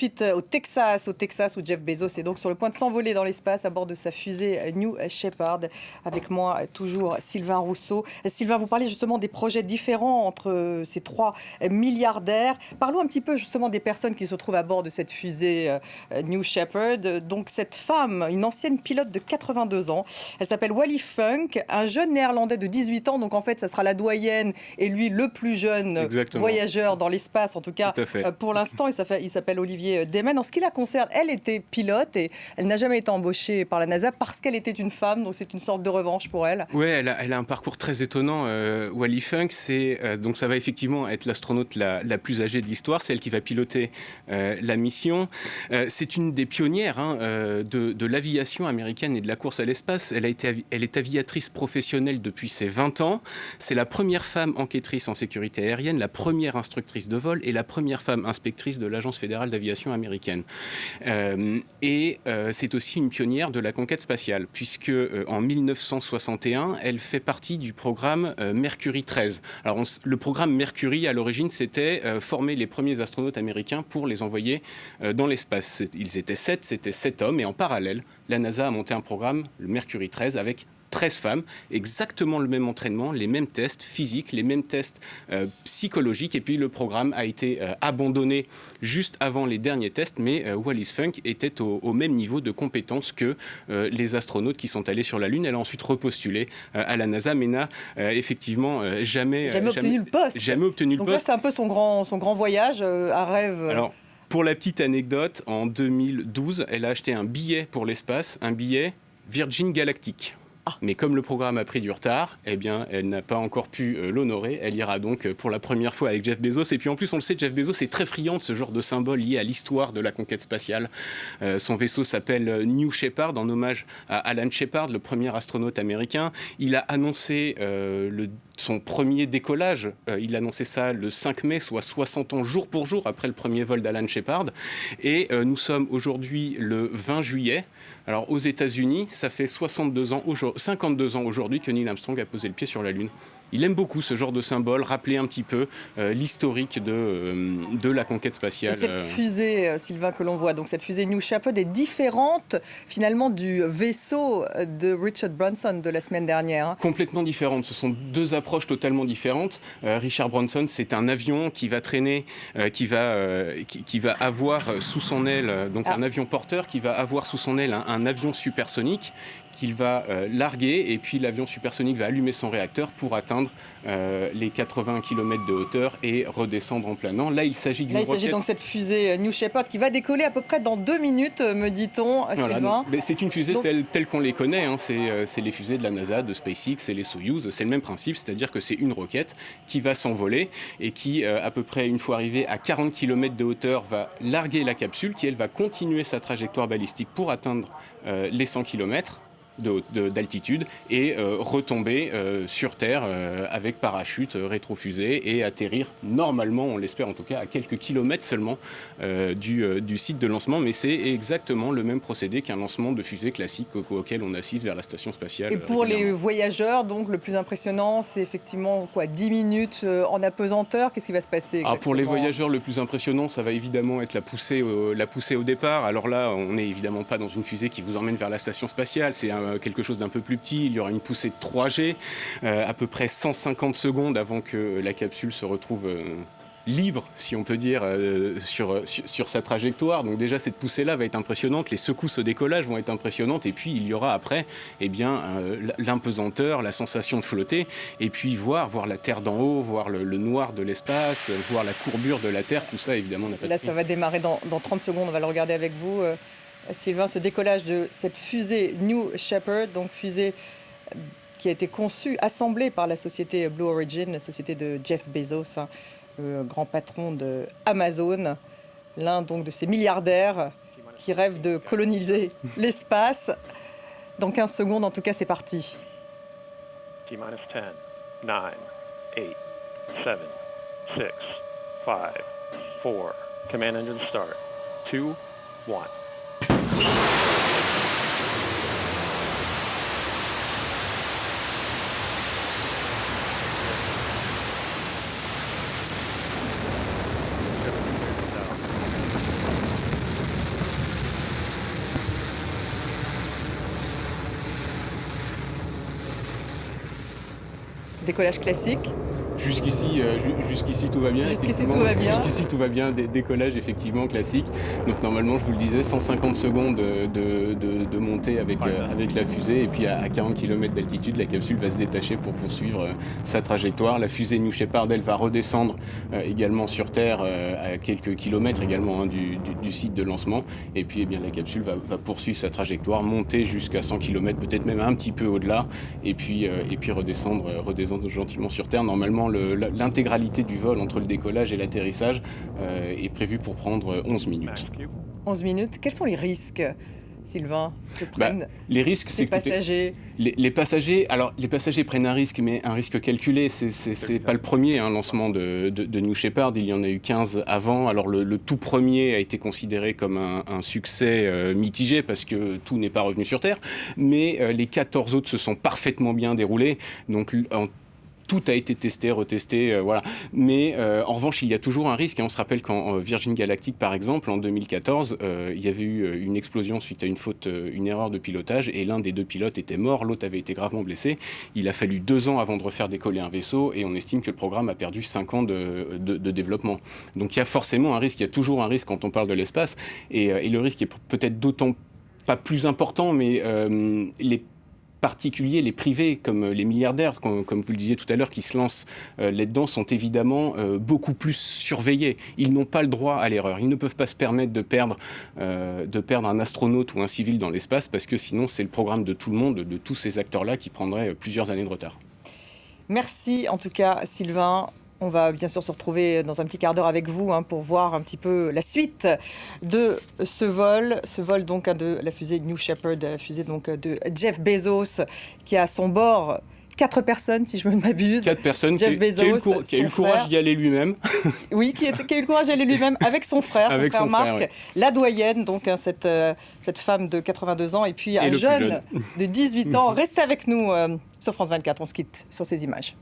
suite au Texas, où Jeff Bezos est donc sur le point de s'envoler dans l'espace à bord de sa fusée New Shepard. Avec moi, toujours, Sylvain Rousseau. Sylvain, vous parlez justement des projets différents entre ces trois milliardaires. Parlons un petit peu justement des personnes qui se trouvent à bord de cette fusée New Shepard. Donc cette femme, une ancienne pilote de 82 ans, elle s'appelle Wally Funk, un jeune néerlandais de 18 ans. Donc en fait, ça sera la doyenne et lui le plus jeune voyageur dans l'espace, en tout cas pour l'instant. Il s'appelle Olivier Demen. En ce qui la concerne, elle était pilote et elle n'a jamais été embauchée par la NASA parce qu'elle était une femme, donc c'est une sorte de revanche pour elle. Oui, elle a un parcours très étonnant. Wally Funk, donc ça va effectivement être l'astronaute la plus âgée de l'histoire, c'est elle qui va piloter la mission. C'est une des pionnières de l'aviation américaine et de la course à l'espace. Elle est aviatrice professionnelle depuis ses 20 ans. C'est la première femme enquêtrice en sécurité aérienne, la première instructrice de vol et la première femme inspectrice de l'Agence fédérale d'aviation américaine. C'est aussi une pionnière de la conquête spatiale, puisque en 1961, elle fait partie du programme Mercury 13. Alors, le programme Mercury, à l'origine, c'était former les premiers astronautes américains pour les envoyer dans l'espace. Ils étaient 7, c'était 7 hommes, et en parallèle, la NASA a monté un programme, le Mercury 13, avec 13 femmes, exactement le même entraînement, les mêmes tests physiques, les mêmes tests psychologiques. Et puis le programme a été abandonné juste avant les derniers tests, mais Wally Funk était au même niveau de compétence que les astronautes qui sont allés sur la Lune. Elle a ensuite repostulé à la NASA, mais n'a effectivement jamais obtenu le poste. Donc là, c'est un peu son grand voyage, un rêve. Alors, pour la petite anecdote, en 2012, elle a acheté un billet pour l'espace, un billet Virgin Galactic. Mais comme le programme a pris du retard, eh bien, elle n'a pas encore pu l'honorer. Elle ira donc pour la première fois avec Jeff Bezos. Et puis en plus, on le sait, Jeff Bezos est très friand de ce genre de symbole lié à l'histoire de la conquête spatiale. Son vaisseau s'appelle New Shepard, en hommage à Alan Shepard, le premier astronaute américain. Il a annoncé son premier décollage. Il a annoncé ça le 5 mai, soit 60 ans jour pour jour après le premier vol d'Alan Shepard. Et nous sommes aujourd'hui le 20 juillet. Alors aux États-Unis, ça fait 52 ans aujourd'hui que Neil Armstrong a posé le pied sur la Lune. Il aime beaucoup ce genre de symbole, rappeler un petit peu l'historique de la conquête spatiale. Et cette fusée, Sylvain, que l'on voit, donc cette fusée New Shepard est différente finalement du vaisseau de Richard Branson de la semaine dernière. Complètement différente. Ce sont deux approches totalement différentes. Richard Branson, c'est un avion qui va traîner, qui va avoir sous son aile, donc un avion porteur qui va avoir sous son aile un avion supersonique qu'il va larguer, et puis l'avion supersonique va allumer son réacteur pour atteindre les 80 km de hauteur et redescendre en planant. Là, il s'agit d'une roquette. Donc cette fusée New Shepard qui va décoller à peu près dans 2 minutes, me dit-on, Sylvain. Mais c'est une fusée telle qu'on les connaît. C'est les fusées de la NASA, de SpaceX et les Soyuz. C'est le même principe, c'est-à-dire que c'est une roquette qui va s'envoler et qui, à peu près une fois arrivée à 40 km de hauteur, va larguer la capsule qui, elle, va continuer sa trajectoire balistique pour atteindre les 100 km. D'altitude et retomber sur Terre avec parachute, rétrofusée et atterrir normalement, on l'espère en tout cas, à quelques kilomètres seulement du site de lancement. Mais c'est exactement le même procédé qu'un lancement de fusée classique auquel on assiste vers la station spatiale. Et pour les voyageurs, donc le plus impressionnant, c'est effectivement 10 minutes en apesanteur. Qu'est-ce qui va se passer exactement ? Pour les voyageurs, le plus impressionnant, ça va évidemment être la poussée au départ. Alors là, on n'est évidemment pas dans une fusée qui vous emmène vers la station spatiale. C'est quelque chose d'un peu plus petit. Il y aura une poussée de 3G, à peu près 150 secondes avant que la capsule se retrouve libre, si on peut dire, sur sa trajectoire. Donc déjà, cette poussée-là va être impressionnante. Les secousses au décollage vont être impressionnantes. Et puis, il y aura après l'impesanteur, la sensation de flotter. Et puis, voir la Terre d'en haut, voir le noir de l'espace, voir la courbure de la Terre. Tout ça, évidemment, n'a pas de prix. Là, ça va démarrer dans 30 secondes. On va le regarder avec vous. Sylvain, ce décollage de cette fusée New Shepard, donc fusée qui a été conçue, assemblée par la société Blue Origin, la société de Jeff Bezos, le grand patron de Amazon, l'un donc de ces milliardaires qui rêvent de coloniser l'espace. Dans 15 secondes, en tout cas, c'est parti. T-10, 9, 8, 7, 6, 5, 4. Command engine start. 2, 1. Décollage classique. Jusqu'ici, tout va bien. Jusqu'ici, tout va bien. Jusqu'ici, tout va bien. Décollage, effectivement, classique. Donc, normalement, je vous le disais, 150 secondes de montée avec la fusée. Et puis, à 40 km d'altitude, la capsule va se détacher pour poursuivre sa trajectoire. La fusée New Shepard, elle va redescendre également sur Terre à quelques kilomètres également du site de lancement. Et puis, eh bien, la capsule va poursuivre sa trajectoire, monter jusqu'à 100 km, peut-être même un petit peu au-delà. Et puis redescendre gentiment sur Terre. Normalement, l'intégralité du vol entre le décollage et l'atterrissage est prévue pour prendre 11 minutes. 11 minutes. Quels sont les risques, Sylvain, que prennent les risques, les passagers? Les passagers prennent un risque, mais un risque calculé. C'est pas le premier lancement de New Shepard. Il y en a eu 15 avant. Alors le tout premier a été considéré comme un succès mitigé parce que tout n'est pas revenu sur Terre. Mais les 14 autres se sont parfaitement bien déroulés. Donc tout a été testé, retesté, voilà. Mais en revanche, il y a toujours un risque. Et on se rappelle qu'en Virgin Galactic, par exemple, en 2014, il y avait eu une explosion suite à une erreur de pilotage. Et l'un des deux pilotes était mort, l'autre avait été gravement blessé. Il a fallu 2 ans avant de refaire décoller un vaisseau. Et on estime que le programme a perdu 5 ans de développement. Donc il y a forcément un risque. Il y a toujours un risque quand on parle de l'espace. Et le risque est peut-être d'autant pas plus important, mais les particuliers, les privés, comme les milliardaires, comme vous le disiez tout à l'heure, qui se lancent là-dedans, sont évidemment beaucoup plus surveillés. Ils n'ont pas le droit à l'erreur. Ils ne peuvent pas se permettre de perdre un astronaute ou un civil dans l'espace, parce que sinon, c'est le programme de tout le monde, de tous ces acteurs-là, qui prendrait plusieurs années de retard. Merci en tout cas, Sylvain. On va bien sûr se retrouver dans un petit quart d'heure avec vous pour voir un petit peu la suite de ce vol donc de la fusée New Shepard, la fusée donc de Jeff Bezos, qui a à son bord 4 personnes, si je ne m'abuse. 4 personnes, Jeff Bezos, qui a eu le courage d'y aller lui-même. Oui, qui a eu le courage d'y aller lui-même avec son frère, Marc, ouais. La doyenne, donc cette femme de 82 ans, et puis un jeune de 18 ans. Restez avec nous sur France 24, on se quitte sur ces images.